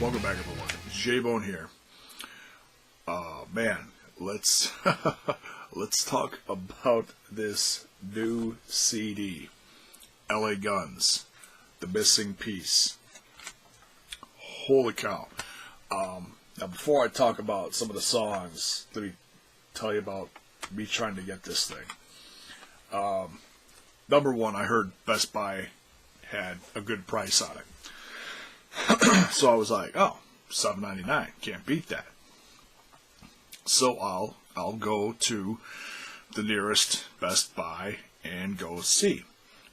Welcome back, everyone. J-Bone here. Man, let's let's talk about this new CD, LA Guns, The Missing Piece. Holy cow! Now, before I talk about some of the songs, let me tell you about me trying to get this thing. Number one, I heard Best Buy had a good price on it. So I was like, oh, $7.99, can't beat that. So I'll go to the nearest Best Buy and go see.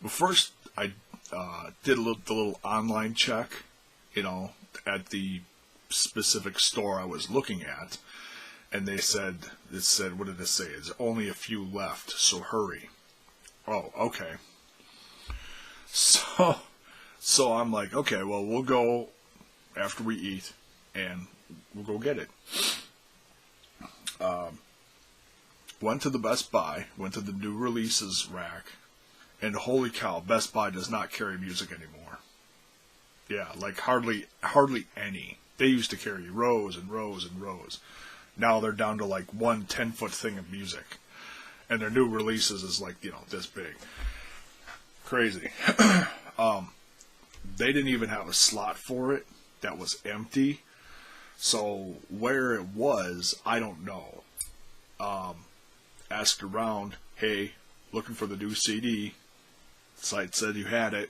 But first, I did the little online check, at the specific store I was looking at, and it said, what did it say? There's only a few left, so hurry. Oh, okay. So I'm like, okay, well, we'll go after we eat, and we'll go get it. Went to the Best Buy, went to the new releases rack, and holy cow, Best Buy does not carry music anymore. Yeah, like hardly any. They used to carry rows and rows and rows. Now they're down to like one 10-foot thing of music. And their new releases is like, this big. Crazy. They didn't even have a slot for it that was empty. So where it was, I don't know. Asked around, hey, looking for the new CD. Site said you had it.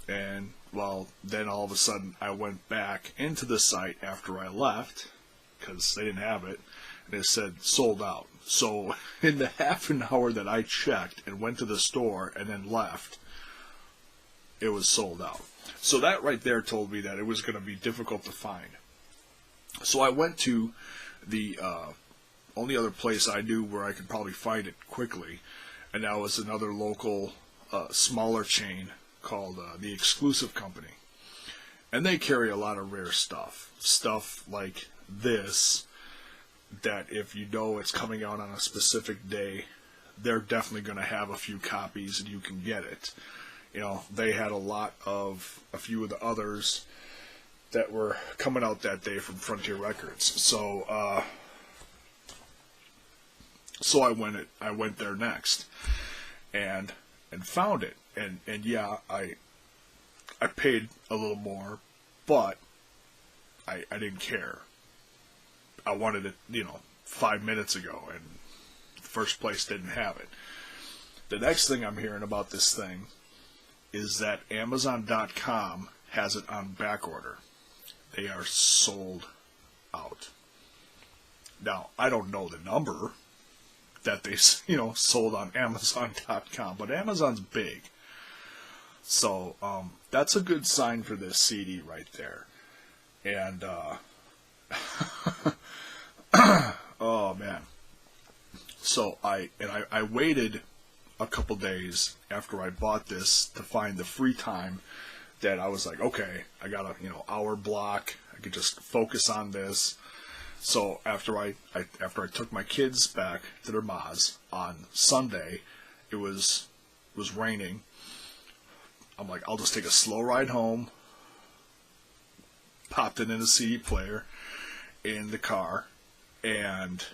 And, well, then all of a sudden I went back into the site after I left, because they didn't have it, and it said sold out. So in the half an hour that I checked and went to the store and then left, it was sold out. So that right there told me that it was going to be difficult to find. So I went to the only other place I knew where I could probably find it quickly, and that was another local, smaller chain called The Exclusive Company. And they carry a lot of rare stuff. Stuff like this, that if you know it's coming out on a specific day, they're definitely going to have a few copies and you can get it. They had a few of the others that were coming out that day from Frontier Records. So I went there next and found it. And yeah, I paid a little more, but I didn't care. I wanted it, 5 minutes ago, and the first place didn't have it. The next thing I'm hearing about this thing is that Amazon.com has it on back order. They are sold out. Now, I don't know the number that they, sold on Amazon.com, but Amazon's big. So, that's a good sign for this CD right there. And, oh man. So I waited a couple days after I bought this to find the free time that I was like, okay, I got a hour block. I could just focus on this. So after I took my kids back to their ma's on Sunday, it was raining. I'm like, I'll just take a slow ride home. Popped it in a CD player in the car, and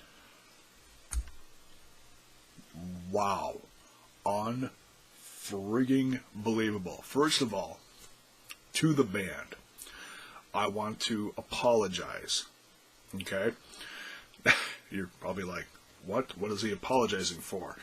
wow, unfrigging believable. First of all, to the band, I want to apologize. Okay? You're probably like, what? What is he apologizing for?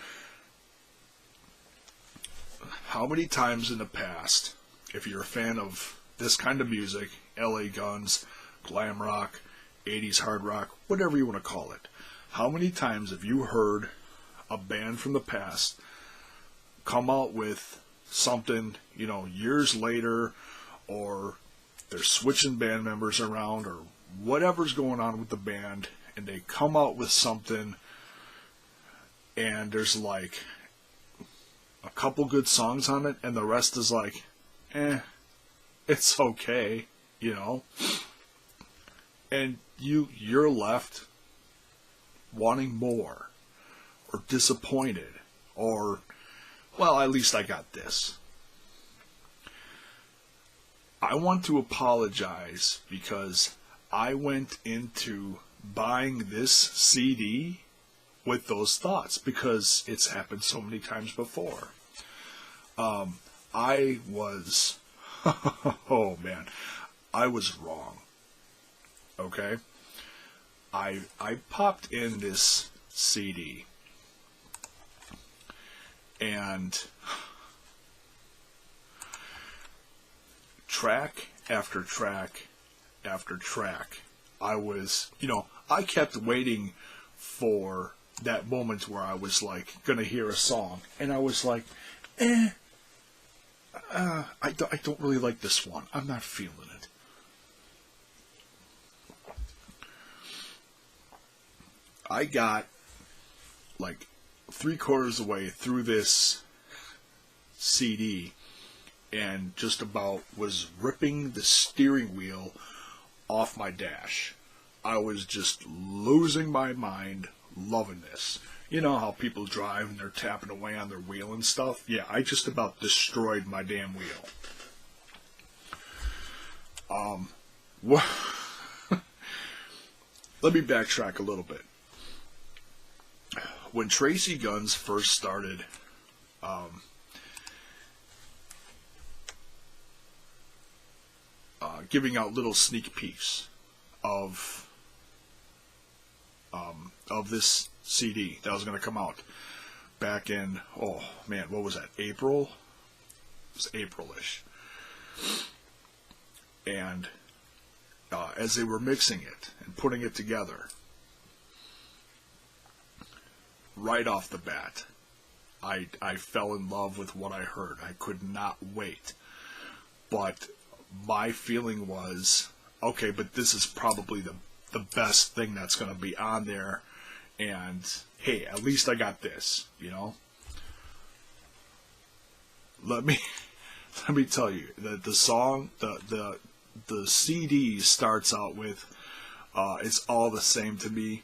How many times in the past, if you're a fan of this kind of music, LA Guns, glam rock, 80s hard rock, whatever you want to call it, how many times have you heard a band from the past come out with something, years later, or they're switching band members around, or whatever's going on with the band, and they come out with something, and there's like a couple good songs on it, and the rest is like, it's okay, and you're left wanting more, or disappointed, or, well, at least I got this. I want to apologize because I went into buying this CD with those thoughts because it's happened so many times before. I was, oh man, I was wrong. Okay? I popped in this CD and track after track after track, I was, I kept waiting for that moment where I was like gonna hear a song, and I was like, I don't really like this one. I'm not feeling it. I got like 3/4 of the way through this CD and just about was ripping the steering wheel off my dash. I was just losing my mind, loving this. You know how people drive and they're tapping away on their wheel and stuff? Yeah, I just about destroyed my damn wheel. Let me backtrack a little bit. When Tracii Guns first started, giving out little sneak peeks of this CD that was going to come out back in, oh man, what was that, April? It was April-ish. And as they were mixing it and putting it together, right off the bat, I fell in love with what I heard. I could not wait. But my feeling was, okay, but this is probably the best thing that's going to be on there, and hey, at least I got this, Let me tell you that the song, the CD starts out with, It's All the Same to Me.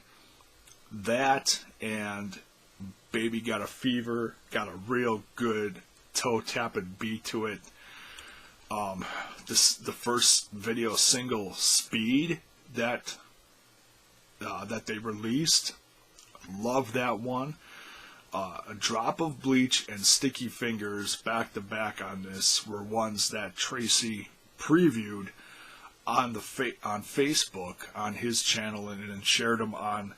That and Baby Got a Fever got a real good toe tapping beat to it. The first video single, Speed, that they released, love that one. A Drop of Bleach and Sticky Fingers back to back on this were ones that Tracii previewed on on Facebook on his channel and then shared them on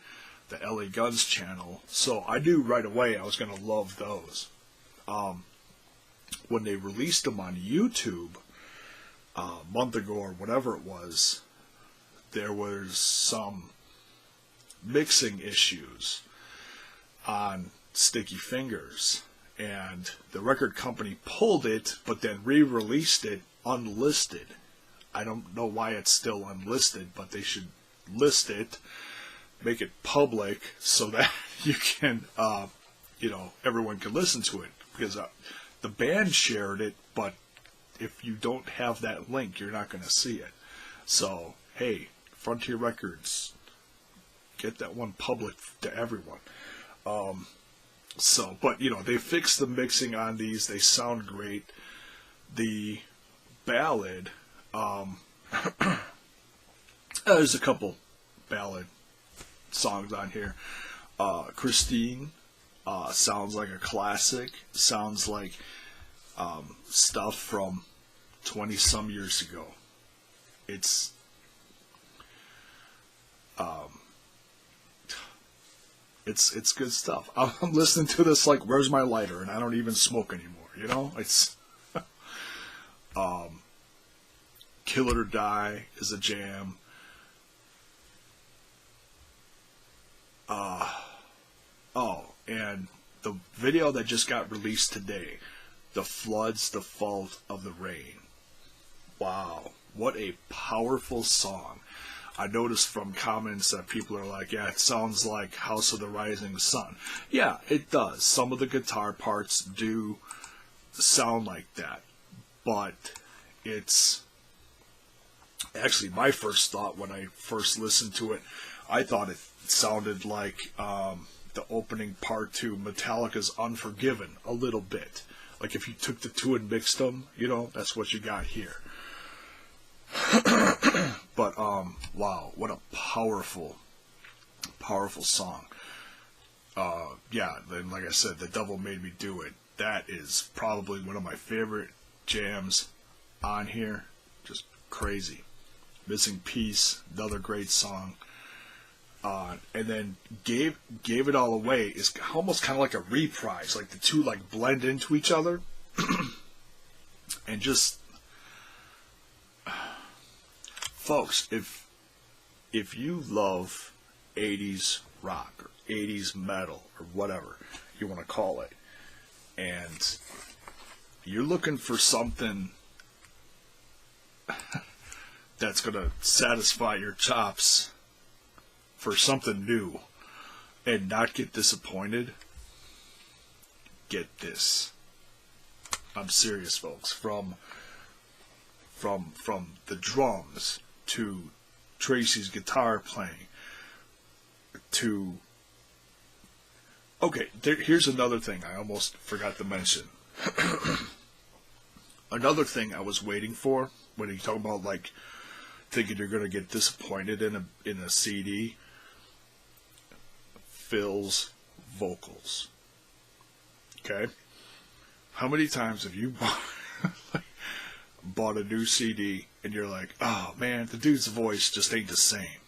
the LA Guns channel. So I knew right away I was going to love those. When they released them on YouTube a month ago or whatever it was, there was some mixing issues on Sticky Fingers, and the record company pulled it but then re-released it unlisted. I don't know why it's still unlisted, but they should list it, make it public so that you can everyone can listen to it, because the band shared it, but if you don't have that link, you're not going to see it. So hey, Frontier Records, get that one public to everyone. But they fixed the mixing on these. They sound great. The ballad, there's a couple ballad songs on here. Christine sounds like a classic. Sounds like stuff from 20-some years ago. It's It's good stuff. I'm listening to this like, where's my lighter? And I don't even smoke anymore, It's Kill It or Die is a jam. And the video that just got released today, The Floods, The Fault of the Rain. Wow, what a powerful song. I noticed from comments that people are like, yeah, it sounds like House of the Rising Sun. Yeah, it does. Some of the guitar parts do sound like that. But it's actually my first thought when I first listened to it. I thought it sounded like the opening part to Metallica's Unforgiven a little bit. Like if you took the two and mixed them, that's what you got here. But wow, what a powerful song. Yeah, then like I said, The Devil Made Me Do It. That is probably one of my favorite jams on here. Just crazy. Missing Piece, another great song. And then Gave It All Away is almost kind of like a reprise. Like the two like blend into each other. And just, folks, if you love 80s rock or 80s metal or whatever you want to call it, and you're looking for something that's going to satisfy your chops for something new and not get disappointed, get this. I'm serious, folks. From the drums to Tracy's guitar playing to... Okay, here's another thing I almost forgot to mention. Another thing I was waiting for when you talk about like thinking you're going to get disappointed in a CD. Phil's vocals. Okay? How many times have you bought a new CD and you're like, oh man, the dude's voice just ain't the same?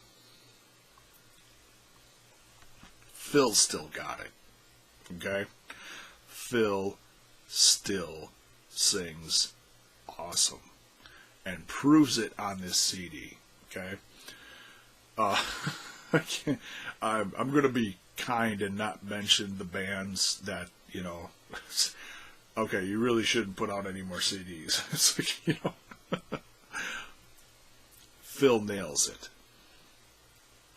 Phil still got it. Okay? Phil still sings awesome and proves it on this CD. Okay? I'm going to be kind and not mention the bands that, you know, okay, you really shouldn't put out any more CDs. It's like, you know, Phil nails it.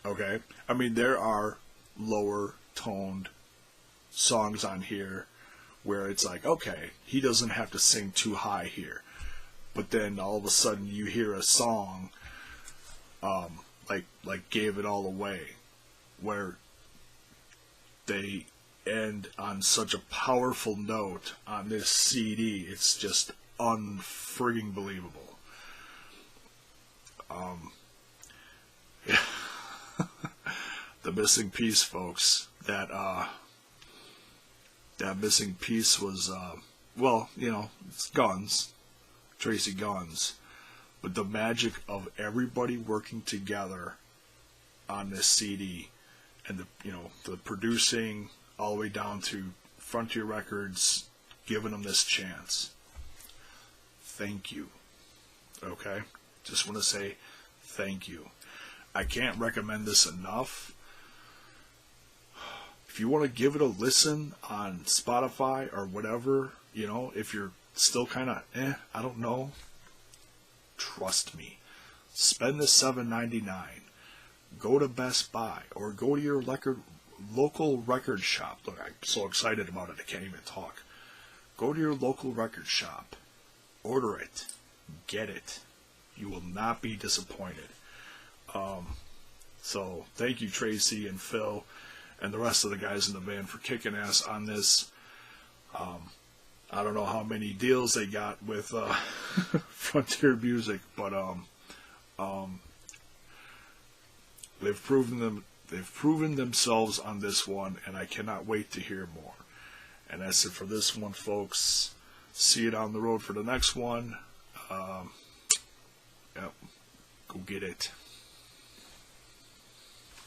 Okay? I mean, there are lower toned songs on here where it's like, okay, he doesn't have to sing too high here. But then all of a sudden you hear a song like Gave It All Away, where they end on such a powerful note on this CD. It's just unfrigging believable. Yeah. The Missing Piece, folks. That Missing Piece was, well, you know, it's Guns, Tracy Guns, but the magic of everybody working together on this CD, and the producing all the way down to Frontier Records giving them this chance. Thank you. Okay? Just want to say thank you. I can't recommend this enough. If you want to give it a listen on Spotify or whatever, you know, if you're still kind of, I don't know, trust me. Spend the $7.99. Go to Best Buy or go to your local record shop. Look, I'm so excited about it, I can't even talk. Go to your local record shop. Order it. Get it. You will not be disappointed. So, thank you, Tracy and Phil and the rest of the guys in the band for kicking ass on this. I don't know how many deals they got with Frontier Music, but they've proven themselves on this one, and I cannot wait to hear more. And that's it for this one, folks. See you down the road for the next one. Yep, go get it.